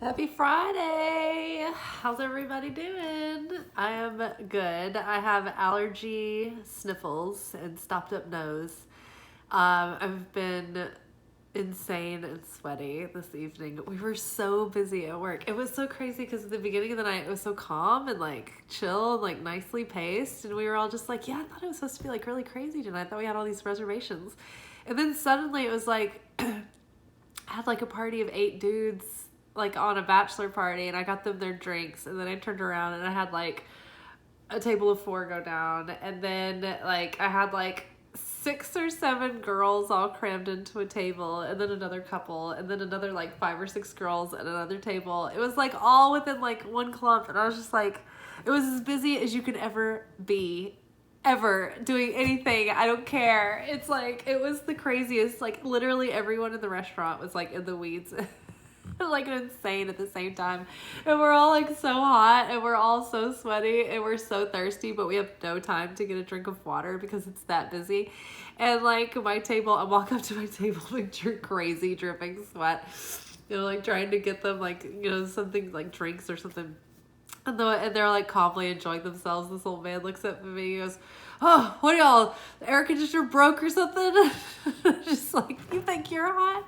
Happy Friday! How's everybody doing? I am good. I have allergy, sniffles, and stopped up nose. I've been insane and sweaty this evening. We were so busy at work. It was so crazy because at the beginning of the night it was so calm and like chill and like nicely paced, and we were all just like, yeah, I thought it was supposed to be like really crazy tonight. I thought we had all these reservations. And then suddenly it was like I had like a party of 8 dudes like on a bachelor party, and I got them their drinks, and then I turned around and I had like a table of 4 go down, and then like I had like 6 or 7 girls all crammed into a table, and then another couple, and then another like 5 or 6 girls at another table. It was like all within like one clump, and I was just like, it was as busy as you could ever be, ever doing anything. I don't care. It's like, it was the craziest. Like literally everyone in the restaurant was like in the weeds. Like insane at the same time, and we're all like so hot, and we're all so sweaty, and we're so thirsty, but we have no time to get a drink of water because it's that busy. And like my table, I walk up to my table like crazy dripping sweat, like trying to get them like something like drinks or something. And they're like calmly enjoying themselves. This old man looks up at me, he goes, "Oh, what are y'all, the air conditioner broke or something?" Just like, you think you're hot?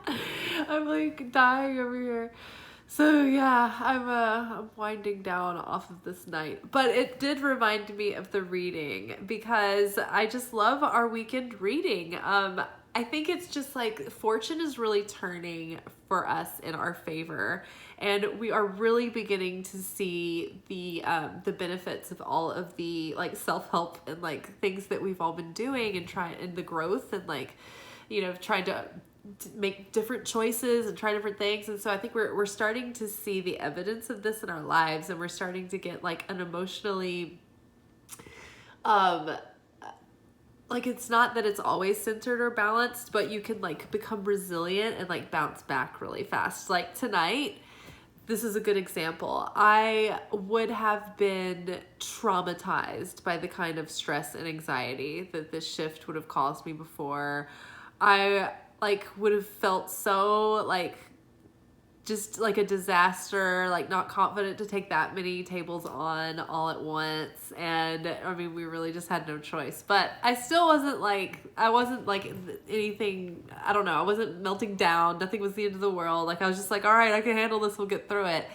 I'm like dying over here. So yeah, I'm winding down off of this night, but it did remind me of the reading because I just love our weekend reading. I think it's just like fortune is really turning for us in our favor, and we are really beginning to see the benefits of all of the like self-help and like things that we've all been doing and the growth and like trying to make different choices and try different things. And so I think we're starting to see the evidence of this in our lives, and we're starting to get like an emotionally like, it's not that it's always centered or balanced, but you can like become resilient and like bounce back really fast. Like tonight, this is a good example. I would have been traumatized by the kind of stress and anxiety that this shift would have caused me before. I like would have felt so like just like a disaster, like not confident to take that many tables on all at once. And I mean, we really just had no choice, but I still wasn't like anything, I don't know, I wasn't melting down. Nothing was the end of the world. Like I was just like, all right, I can handle this. We'll get through it.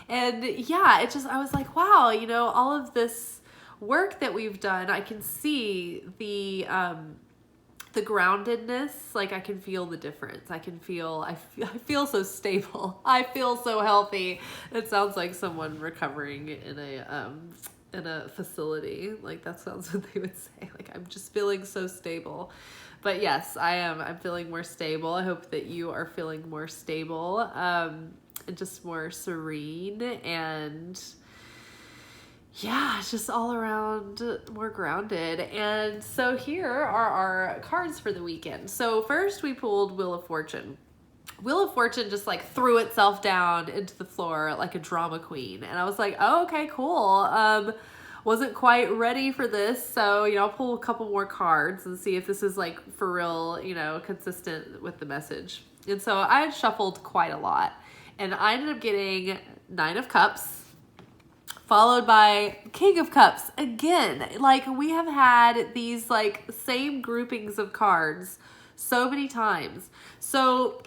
And yeah, I was like, wow, all of this work that we've done, I can see the groundedness. Like I can feel the difference. I feel so stable. I feel so healthy. It sounds like someone recovering in a facility. Like that sounds what they would say. Like I'm just feeling so stable. But yes, I am. I'm feeling more stable. I hope that you are feeling more stable, and just more serene, and yeah, it's just all around more grounded. And so here are our cards for the weekend. So first we pulled Wheel of Fortune. Wheel of Fortune just like threw itself down into the floor like a drama queen. And I was like, oh, okay, cool. Wasn't quite ready for this. So, I'll pull a couple more cards and see if this is like for real, consistent with the message. And so I had shuffled quite a lot, and I ended up getting 9 of Cups, followed by King of Cups again. Like we have had these like same groupings of cards so many times. So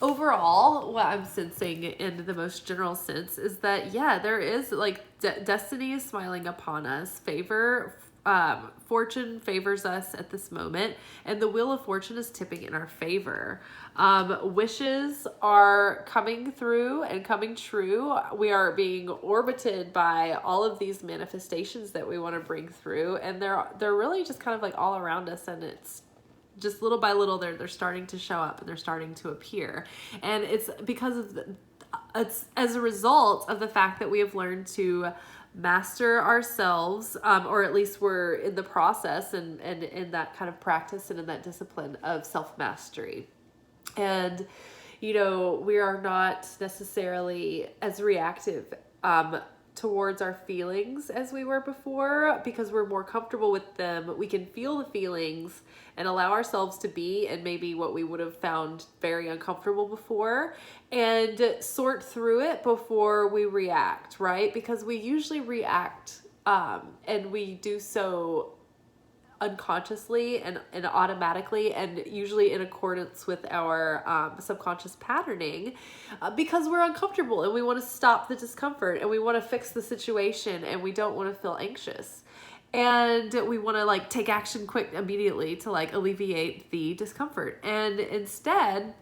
overall, what I'm sensing in the most general sense is that, yeah, there is like destiny is smiling upon us. Fortune favors us at this moment, and the Wheel of Fortune is tipping in our favor. Wishes are coming through and coming true. We are being orbited by all of these manifestations that we want to bring through, and they're really just kind of like all around us, and it's just little by little they're starting to show up and they're starting to appear. And it's because of it's as a result of the fact that we have learned to master ourselves, or at least we're in the process and in that kind of practice and in that discipline of self-mastery. And we are not necessarily as reactive towards our feelings as we were before, because we're more comfortable with them. We can feel the feelings and allow ourselves to be and maybe what we would have found very uncomfortable before, and sort through it before we react, right? Because we usually react and we do so unconsciously and automatically, and usually in accordance with our subconscious patterning, because we're uncomfortable and we want to stop the discomfort and we want to fix the situation and we don't want to feel anxious, and we want to like take action quick immediately to like alleviate the discomfort. And instead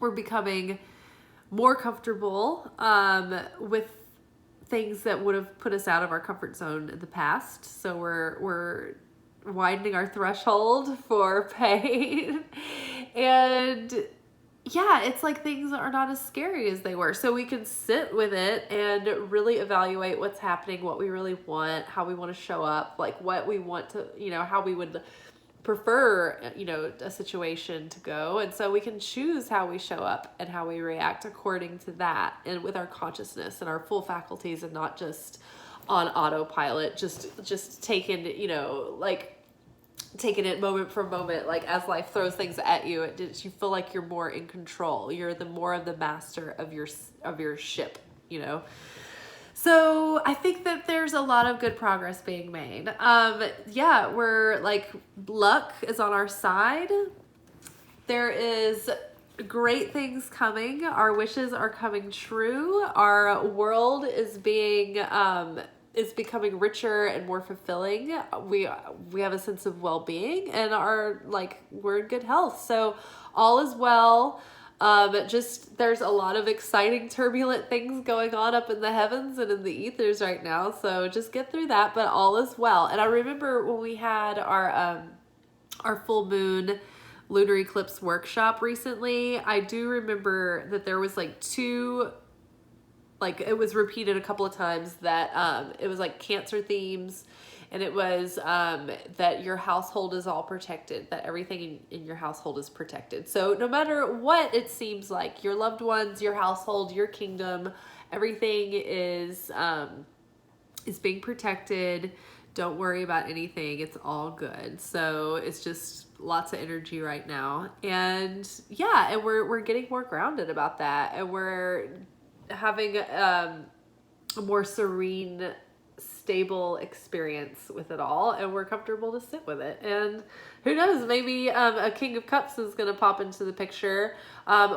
we're becoming more comfortable with things that would have put us out of our comfort zone in the past. So we're widening our threshold for pain. And yeah, it's like things are not as scary as they were. So we can sit with it and really evaluate what's happening, what we really want, how we want to show up, like what we want to, how we would prefer, a situation to go. And so we can choose how we show up and how we react according to that, and with our consciousness and our full faculties, and not just on autopilot, just taking, taking it moment for moment, like as life throws things at you, you feel like you're more in control. You're more of the master of your ship, So I think that there's a lot of good progress being made. We're like, luck is on our side. There is great things coming. Our wishes are coming true. Our world is becoming richer and more fulfilling. We have a sense of well-being and we're in good health. So all is well. There's a lot of exciting, turbulent things going on up in the heavens and in the ethers right now. So just get through that, but all is well. And I remember when we had our full moon lunar eclipse workshop recently, I do remember that there was it was repeated a couple of times that it was like Cancer themes, and it was that your household is all protected, that everything in your household is protected. So no matter what it seems like, your loved ones, your household, your kingdom, everything is being protected. Don't worry about anything. It's all good. So it's just lots of energy right now. And yeah, and we're getting more grounded about that. And we're having a more serene, stable experience with it all. And we're comfortable to sit with it. And who knows, maybe a King of Cups is going to pop into the picture,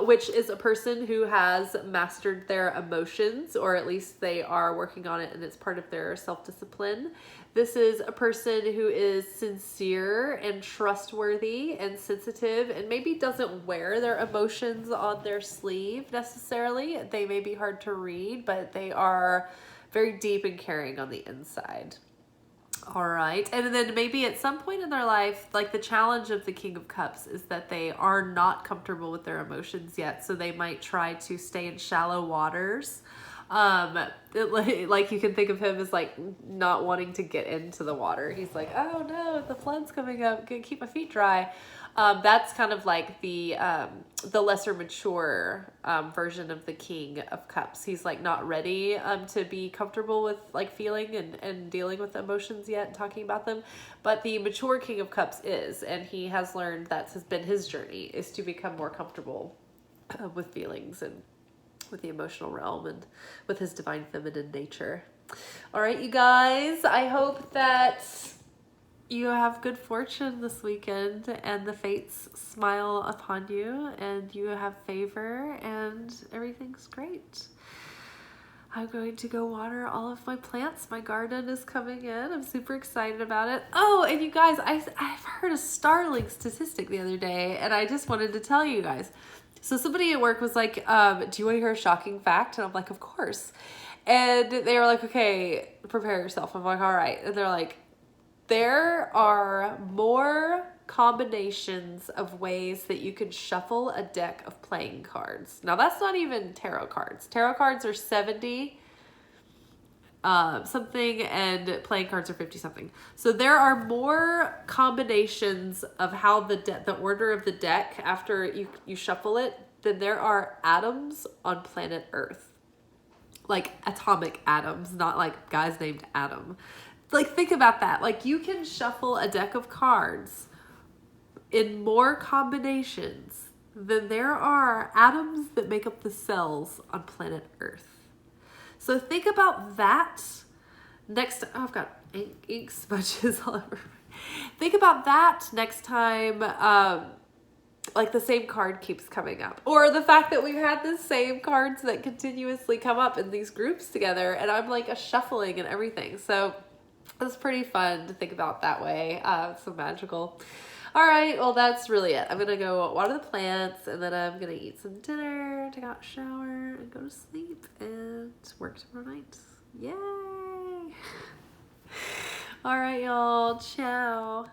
which is a person who has mastered their emotions, or at least they are working on it and it's part of their self-discipline. This is a person who is sincere and trustworthy and sensitive, and maybe doesn't wear their emotions on their sleeve necessarily. They may be hard to read, but they are very deep and caring on the inside. All right. And then maybe at some point in their life, like the challenge of the King of Cups is that they are not comfortable with their emotions yet. So they might try to stay in shallow waters. Like you can think of him as like not wanting to get into the water. He's like, oh no, the flood's coming up, keep my feet dry. That's kind of like the lesser mature version of the King of Cups. He's like not ready to be comfortable with like feeling and dealing with emotions yet and talking about them. But the mature King of Cups is, and he has learned that's been his journey, is to become more comfortable with feelings and with the emotional realm and with his divine feminine nature. All right, you guys, I hope that you have good fortune this weekend and the fates smile upon you and you have favor and everything's great. I'm going to go water all of my plants. My garden is coming in. I'm super excited about it. Oh, and you guys, I've heard a startling statistic the other day, and I just wanted to tell you guys. So somebody at work was like, do you want to hear a shocking fact? And I'm like, of course. And they were like, okay, prepare yourself. I'm like, all right. And they're like, there are more combinations of ways that you can shuffle a deck of playing cards. Now that's not even tarot cards. Tarot cards are 70 something and playing cards are 50 something. So there are more combinations of how the order of the deck after you shuffle it than there are atoms on planet Earth. like atomic atoms, not like guys named Adam. Like, think about that. Like, you can shuffle a deck of cards in more combinations than there are atoms that make up the cells on planet Earth. So think about that next. Oh, I've got ink smudges all over. Think about that next time, like the same card keeps coming up, or the fact that we've had the same cards that continuously come up in these groups together, and I'm like a shuffling and everything. So it's pretty fun to think about that way. It's so magical. All right, well, that's really it. I'm gonna go water the plants, and then I'm gonna eat some dinner, take out a shower, and go to sleep and work tomorrow night. Yay! All right, y'all. Ciao.